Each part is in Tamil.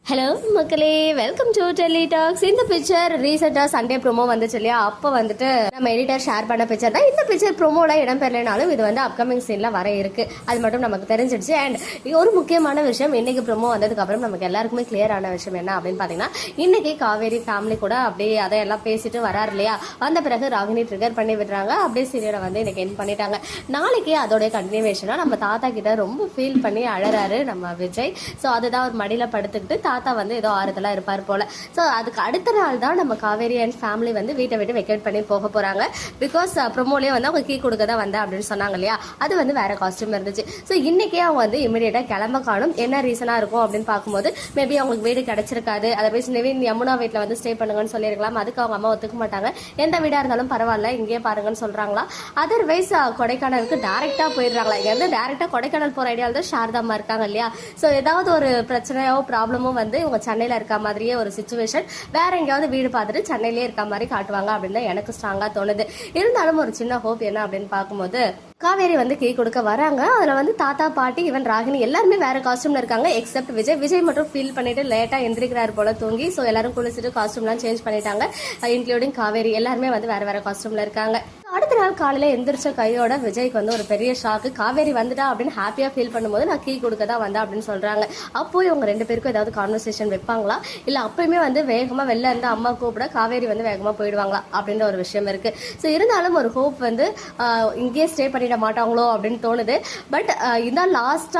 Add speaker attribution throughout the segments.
Speaker 1: ஹலோ மக்களே, வெல்கம் டு டெல்லி டாக்ஸ். இந்த பிக்சர் ரீசெண்டாக சண்டே ப்ரோமோ வந்துச்சு இல்லையா? அப்போ வந்துட்டு நம்ம எடிட்டர் ஷேர் பண்ண பிக்சர் தான். இந்த பிக்சர் ப்ரோமோல இடம் பெறலைனாலும் இது வந்து அப்கமிங் சீன்ல வர இருக்கு, அது மட்டும் நமக்கு தெரிஞ்சிடுச்சு. அண்ட் ஒரு முக்கியமான விஷயம், இன்னைக்கு ப்ரோமோ வந்ததுக்கு அப்புறம் நமக்கு எல்லாருக்குமே கிளியர் ஆன விஷயம் என்ன அப்படின்னு பார்த்தீங்கன்னா, இன்னைக்கு காவேரி ஃபேமிலி கூட அப்படியே அதையெல்லாம் பேசிட்டு வராரு இல்லையா? வந்த பிறகு ராகினி ட்ரிகர் பண்ணி விடுறாங்க, அப்படியே சீரியலை வந்து இன்னைக்கு என் பண்ணிட்டாங்க. நாளைக்கு அதோடைய கண்டினியூவேஷனா நம்ம தாத்தா கிட்ட ரொம்ப ஃபீல் பண்ணி அழறாரு நம்ம விஜய். ஸோ அதுதான் ஒரு மடியில படுத்துக்கிட்டு தாத்தா வந்து ஏதோ ஆறுதலா இருப்பார் போல. ஸோ அதுக்கு அடுத்த நாள் தான் நம்ம காவேரி அண்ட் ஃபேமிலி வந்து வீட்டை விட்டு வெக்கேட் பண்ணி போக போறாங்க. பிகாஸ் ப்ரொமோலயே வந்து அவங்க கீ கொடுக்க தான் வந்தேன் அப்படின்னு சொன்னாங்க இல்லையா? அது வந்து வேற காஸ்டியூம் இருந்துச்சு. ஸோ இன்னைக்கே அவங்க வந்து இமீடியட்டா கிளம்ப காணும். என்ன ரீசனா இருக்கும் அப்படின்னு பார்க்கும்போது, மேபி அவங்களுக்கு வீடு கிடைச்சிருக்காது. அதர்வைஸ் நிவின் யமுனா வீட்டில் வந்து ஸ்டே பண்ணுங்கன்னு சொல்லியிருக்கலாம். அதுக்கு அவங்க அம்மா ஒத்துக்க மாட்டாங்க. எந்த வீடா இருந்தாலும் பரவாயில்ல, இங்கே பாருங்கன்னு சொல்றாங்களா. அதர்வைஸ் கொடைக்கானலுக்கு டைரக்டா போயிடுறாங்களா? இங்க வந்து டைரக்டா கொடைக்கானல் போற ஐடியாவில் தான் சாரதாமா இருக்காங்க இல்லையா? ஸோ ஏதாவது ஒரு பிரச்சனையோ ப்ராப்ளமோ வந்து இவங்க சென்னையில இருக்க மாதிரியே ஒரு சிச்சுவேஷன், வேற எங்கேயாவது வீடு பார்த்துட்டு சென்னையிலேயே இருக்க மாதிரி காட்டுவாங்க அப்படின்னு தான் எனக்கு ஸ்ட்ராங்கா தோணுது. இருந்தாலும் ஒரு சின்ன ஹோப் என்ன அப்படின்னு பார்க்கும்போது, காவேரி வந்து கீ கொடுக்க வராங்க. அதுல வந்து தாத்தா பாட்டி ஈவன் ராகினி எல்லாருமே வேற காஸ்டியூம்ல இருக்காங்க, எக்ஸப்ட் விஜய். விஜய் மட்டும் ஃபீல் பண்ணிட்டு லேட்டா எந்திரிக்கிறாரு போல தூங்கி. ஸோ எல்லாரும் குளிச்சுட்டு காஸ்டியூம்லாம் சேஞ்ச் பண்ணிட்டாங்க, இன்க்ளூடிங் காவேரி. எல்லாருமே வந்து வேற வேற காஸ்டியூம்ல இருக்காங்க. அடுத்த நாள் காலையில எந்திரிச்ச கையோட விஜய்க்கு வந்து ஒரு பெரிய ஷாக்கு. காவேரி வந்துட்டா அப்படின்னு ஹாப்பியா ஃபீல் பண்ணும்போது, நான் கீ கொடுக்க தான் வந்தேன் அப்படின்னு சொல்றாங்க. அப்போ இவங்க ரெண்டு பேருக்கும் ஏதாவது கான்வர்சேஷன் வைப்பாங்களா, இல்ல அப்பயுமே வந்து வேகமா வெளில இருந்து அம்மா கூப்பிட காவேரி வந்து வேகமா போயிடுவாங்களா அப்படின்ற ஒரு விஷயம் இருக்கு. ஸோ இருந்தாலும் ஒரு ஹோப் வந்து இங்கேயே ஸ்டே பண்ணிட மாட்டாங்களோ அப்படின்னு தோணுது. பட் இதான் லாஸ்ட்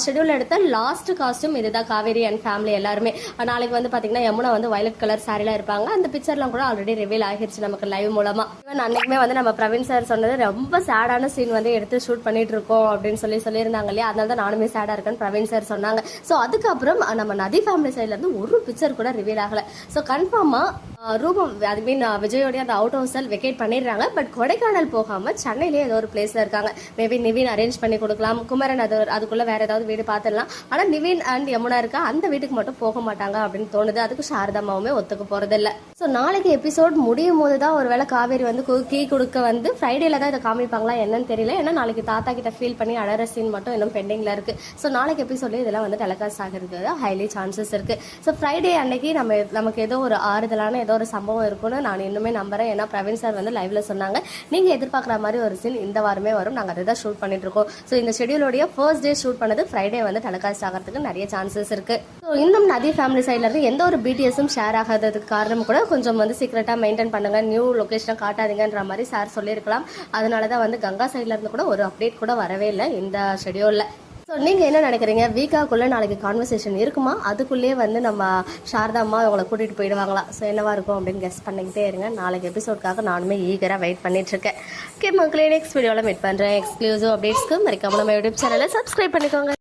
Speaker 1: ஷெடியூல் எடுத்த லாஸ்ட் காஸ்டியூம் இதுதான், காவேரி அண்ட் ஃபேமிலி எல்லாருமே. நாளைக்கு வந்து பாத்தீங்கன்னா யமுனா வந்து வயலட் கலர் சாரிலாம் இருப்பாங்க. அந்த பிக்சர்லாம் கூட ஆல்ரெடி ரிவீல் ஆகிருச்சு நமக்கு லைவ் மூலமா. ஈவன் அன்னைக்குமே வந்து நம்ம பிரவீன் சார் சொன்னது, ரொம்ப சேடான சீன் வந்து எடுத்து ஷூட் பண்ணிட்டு இருக்கோம் அப்படின்னு சொல்லியிருந்தாங்க இல்லையா? அதனால தான் நானுமே சேடா இருக்கேன்னு பிரவீன் சார் சொன்னாங்க. ஸோ அதுக்கப்புறம் நம்ம நதி ஃபேமிலி சைட்ல இருந்து ஒரு பிக்சர் கூட ரிவீல் ஆகல. ஸோ கன்ஃபார்மா ரூபம் ஐ மீன் விஜயோடைய அந்த அவுட் ஹவுஸ் வெக்கேட் பண்ணிடுறாங்க. பட் கொடைக்கானல் போகாம சென்னையிலேயே ஏதோ ஒரு பிளேஸ்ல இருக்காங்க. மேபி நிவின் அரேஞ்ச் பண்ணி கொடுக்கலாம், குமரன் அதுக்குள்ள வேற ஏதாவது வீடு பார்த்துடலாம். ஆனா நிவின் அண்ட் யமுனா இருக்கா அந்த வீட்டுக்கு மட்டும் போக மாட்டாங்க அப்படின்னு தோணுது. அதுக்கு சாரதாமாவுமே ஒத்துக்க போறது இல்ல. ஸோ நாளைக்கு எபிசோட் முடியும் போது தான் ஒருவேளை காவேரி வந்து கீ கொடுக்க வந்து ஃப்ரைடேல தான் இதை காமிப்பாங்களா என்னன்னு தெரியல. ஏன்னா நாளைக்கு தாத்தா கிட்ட ஃபீல் பண்ணி அழற சீன் மட்டும் இன்னும் பெண்டிங்ல இருக்கு. ஸோ நாளைக்கு எபிசோட்ல இதெல்லாம் வந்து டெலிகாஸ்ட் ஆகிறது ஹைலி சான்சஸ் இருக்கு. ஸோ ஃப்ரைடே அன்னைக்கு நமக்கு ஏதோ ஒரு ஆறுதலான ஏதோ ஒரு சம்பவம் இருக்கும்னு நான் இன்னுமே நம்புறேன். ஏன்னா பிரவீன் சார் வந்து லைவ்ல சொன்னாங்க, நீங்க எதிர்பார்க்குற மாதிரி ஒரு சீன் இந்த வாரமே வரும், நாங்கள் அதை தான் ஷூட் பண்ணிட்டு இருக்கோம். ஸோ இந்த ஷெடியூலோடைய ஃபர்ஸ்ட் டே ஷூட் பண்ணது ஃப்ரைடே வந்து டெலிகாஸ்ட் ஆகிறதுக்கு நிறைய சான்சஸ் இருக்கு. ஸோ இன்னும் நதி ஃபேமிலி சைட்ல இருந்து எந்த ஒரு பிடிஎஸும் ஷேர் ஆகாததுக்கு காரணம் கூட கொஞ்சம் வந்து சீக்கிரட்டா மெயின்டைன் பண்ணுங்க, நியூ லொகேஷனை காட்டாதீங்கன்ற மாதிரி சார் சொல்லியிருக்கலாம். அதனாலதான் வந்து கங்கா சைட்ல இருந்து கூட ஒரு அப்டேட் கூட வரவே இல்லை இந்த ஷெடியூல்ல. ஸோ நீங்கள் என்ன நினைக்கிறீங்க? வீக்காக்குள்ளே நாளைக்கு கான்வர்சேஷன் இருக்குமா, அதுக்குள்ளேயே வந்து நம்ம சாரதாம்மா அவங்கள கூட்டிகிட்டு போயிடுவாங்களா? ஸோ என்னவா இருக்கும் அப்படின்னு கெஸ் பண்ணிக்கிட்டே இருங்க. நாளைக்கு எபிசோட்காக நானுமே ஈகராக வெயிட் பண்ணிட்டுருக்கேன். ஓகே மக்களே, நெக்ஸ்ட் வீடியோவில் மீட் பண்ணுறேன். எக்ஸ்க்ளூசிவ் அப்டேட்ஸ்க்கு மறக்காம நம்ம யூடியூப் சேனலை சப்ஸ்கிரைப் பண்ணிக்கோங்க.